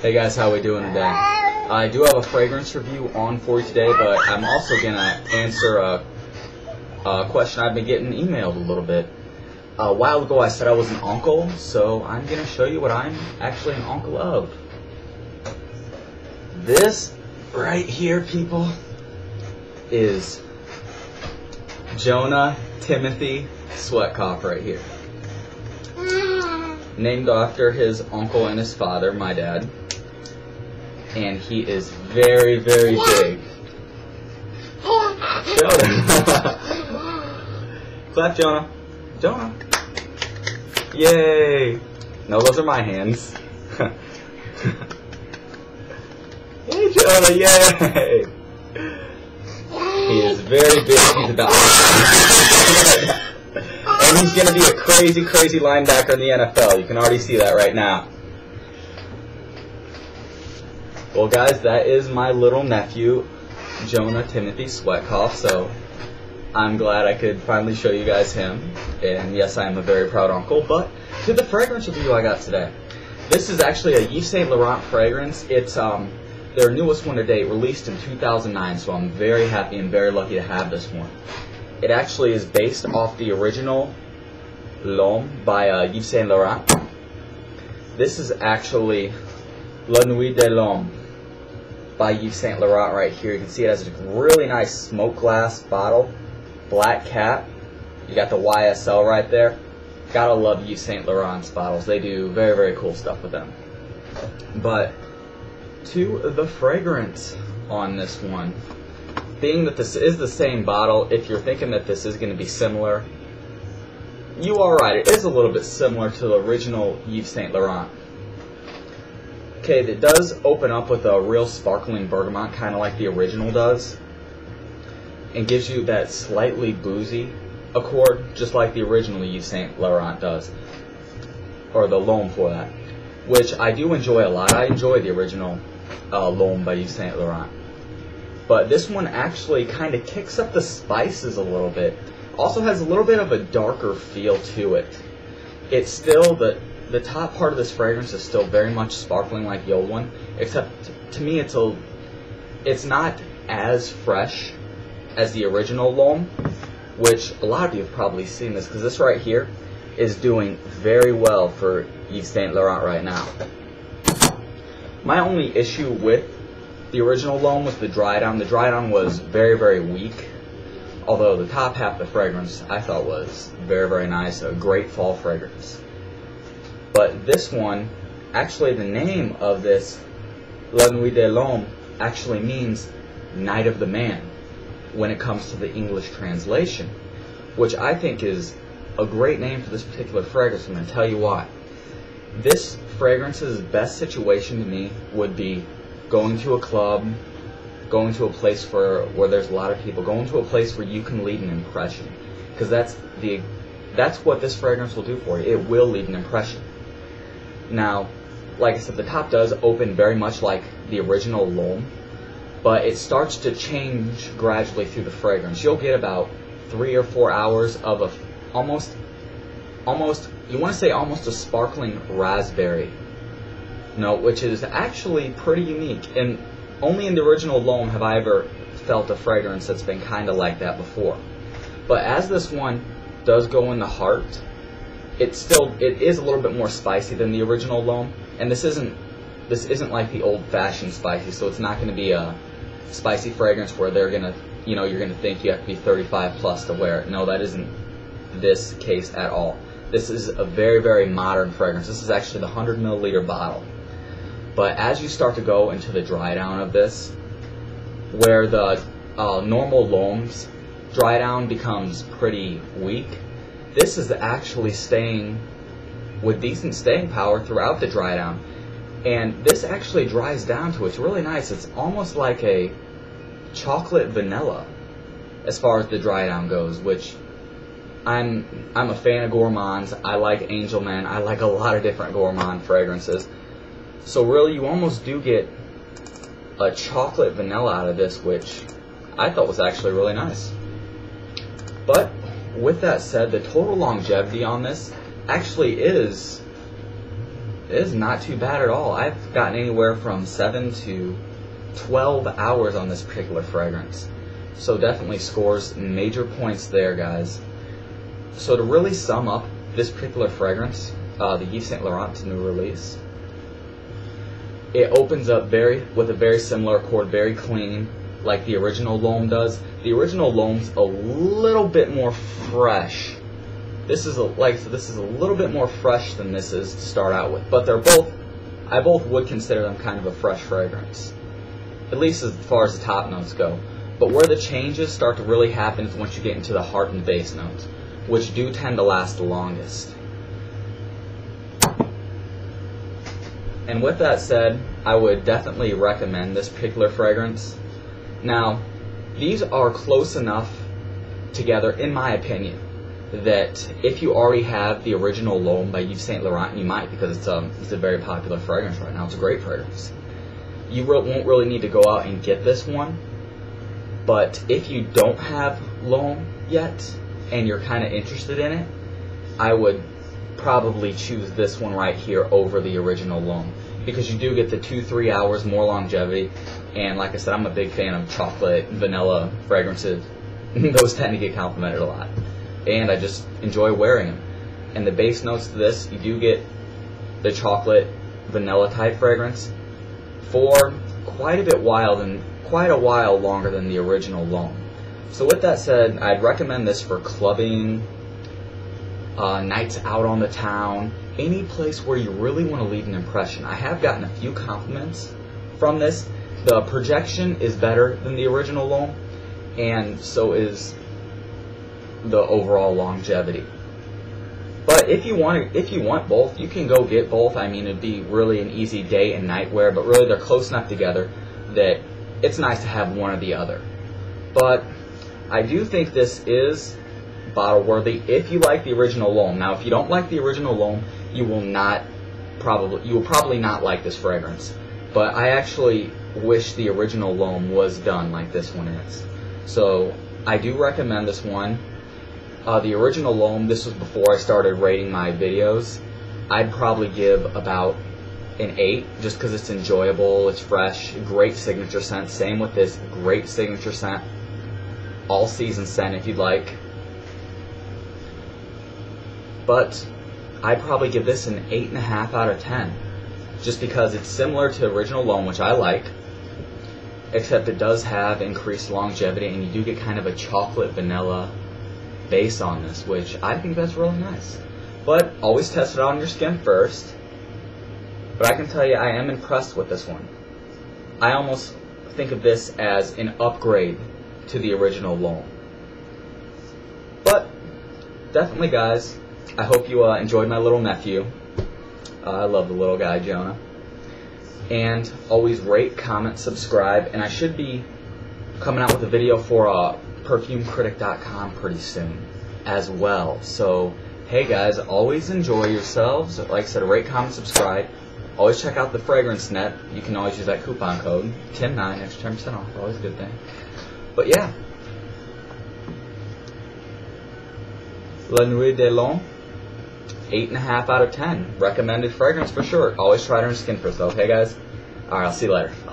Hey guys, how we doing today? I do have a fragrance review on for you today, but I'm also going to answer a question I've been getting emailed a little bit. A while ago I said I was an uncle, so I'm going to show you what I'm actually an uncle of. This right here, people, is Jonah Timothy Sweat Cough right here. Named after his uncle and his father, my dad. And he is very, very big. Jonah. Clap, Jonah. Jonah. Yay. No, those are my hands. Hey, Jonah, yay. He is very big. He's about and he's going to be a crazy, crazy linebacker in the NFL. You can already see that right now. Well, guys, that is my little nephew, Jonah Timothy Sweat Cough. So I'm glad I could finally show you guys him. And yes, I am a very proud uncle. But to the fragrance review I got today. This is actually a Yves Saint Laurent fragrance. It's their newest one to date, released in 2009. So I'm very happy and very lucky to have this one. It actually is based off the original L'Homme by Yves Saint Laurent. This is actually NUIT De L'HOMME by Yves Saint Laurent right here. You can see it has a really nice smoke glass bottle, black cap. You got the YSL right there. Gotta love Yves Saint Laurent's bottles. They do very, very cool stuff with them. But to the fragrance on this one, being that this is the same bottle, if you're thinking that this is going to be similar, you are right. It is a little bit similar to the original Yves Saint Laurent. Okay, it does open up with a real sparkling bergamot, kind of like the original does, and gives you that slightly boozy accord, just like the original Yves Saint Laurent does, or the L'Homme for that, which I do enjoy a lot. I enjoy the original L'Homme by Yves Saint Laurent, but this one actually kind of kicks up the spices a little bit. Also has a little bit of a darker feel to it. It's still the top part of this fragrance is still very much sparkling like the old one, except to me it's not as fresh as the original L'Homme, which a lot of you have probably seen this, because this right here is doing very well for Yves Saint Laurent right now. My only issue with the original L'Homme was the dry down. The dry down was very, very weak, although the top half of the fragrance I thought was very, very nice, a great fall fragrance. But this one, actually the name of this, La Nuit de l'Homme, actually means Night of the Man when it comes to the English translation, which I think is a great name for this particular fragrance. I'm going to tell you why. This fragrance's best situation to me would be going to a club, going to a place where there's a lot of people, going to a place where you can leave an impression, because that's what this fragrance will do for you. It will leave an impression. Now, like I said, the top does open very much like the original L'Homme, but it starts to change gradually through the fragrance. You'll get about 3 or 4 hours of a almost you want to say almost a sparkling raspberry note, which is actually pretty unique. And only in the original L'Homme have I ever felt a fragrance that's been kind of like that before. But as this one does go in the heart, it is a little bit more spicy than the original L'Homme, and this isn't like the old-fashioned spicy, so it's not going to be a spicy fragrance where they're gonna, you're gonna think you have to be 35 plus to wear it. No, that isn't this case at all. This is a very, very modern fragrance. This is actually the 100 milliliter bottle. But as you start to go into the dry down of this, where the normal L'Homme's dry down becomes pretty weak, this is actually staying with decent staying power throughout the dry down. And this actually dries down to, it's really nice. It's almost like a chocolate vanilla as far as the dry down goes, which I'm a fan of gourmands. I like Angel Man. I like a lot of different gourmand fragrances. So really you almost do get a chocolate vanilla out of this, which I thought was actually really nice. But with that said, the total longevity on this actually is it is not too bad at all. I've gotten anywhere from 7 to 12 hours on this particular fragrance. So definitely scores major points there, guys. So to really sum up this particular fragrance, the Yves Saint Laurent new release, it opens up with a very similar accord, very clean, like the original L'Homme does. The original L'Homme's a little bit more fresh. This is a little bit more fresh than this is to start out with, but I both would consider them kind of a fresh fragrance, at least as far as the top notes go. But where the changes start to really happen is once you get into the heart and base notes, which do tend to last the longest. And with that said, I would definitely recommend this particular fragrance. Now, these are close enough together, in my opinion, that if you already have the original L'Homme by Yves Saint Laurent, and you might because it's a very popular fragrance right now, it's a great fragrance, you won't really need to go out and get this one. But if you don't have L'Homme yet, and you're kind of interested in it, I would probably choose this one right here over the original L'Homme, because you do get the 2-3 hours more longevity, and like I said, I'm a big fan of chocolate, vanilla fragrances. Those tend to get complimented a lot, and I just enjoy wearing them. And the base notes to this, you do get the chocolate, vanilla type fragrance for quite a while longer than the original L'Homme. So with that said, I'd recommend this for clubbing, nights out on the town, any place where you really want to leave an impression. I have gotten a few compliments from this. The projection is better than the original L'Homme, and so is the overall longevity. But if you want both, you can go get both. I mean, it'd be really an easy day and night wear, but really they're close enough together that it's nice to have one or the other. But I do think this is bottle worthy if you like the original L'Homme. Now, if you don't like the original L'Homme, you will probably not like this fragrance. But I actually wish the original L'Homme was done like this one is. So I do recommend this one. The original L'Homme, this was before I started rating my videos, I'd probably give about an 8, just because it's enjoyable, it's fresh, great signature scent. Same with this, great signature scent, all season scent if you'd like. But I'd probably give this an 8.5 out of 10, just because it's similar to original L'Homme, which I like, except it does have increased longevity, and you do get kind of a chocolate vanilla base on this, which I think that's really nice. But always test it out on your skin first. But I can tell you, I am impressed with this one. I almost think of this as an upgrade to the original L'Homme. But definitely, guys, I hope you enjoyed my little nephew. I love the little guy, Jonah. And always rate, comment, subscribe, and I should be coming out with a video for perfumecritic.com pretty soon as well. So hey guys, always enjoy yourselves. Like I said, rate, comment, subscribe. Always check out the fragrance net. You can always use that coupon code TIM9, extra 10% off. Always a good thing. But yeah, NUIT DE L'HOMME, 8.5 out of 10. Recommended fragrance for sure. Always try it on your skin first though. Okay guys? Alright, I'll see you later. Bye.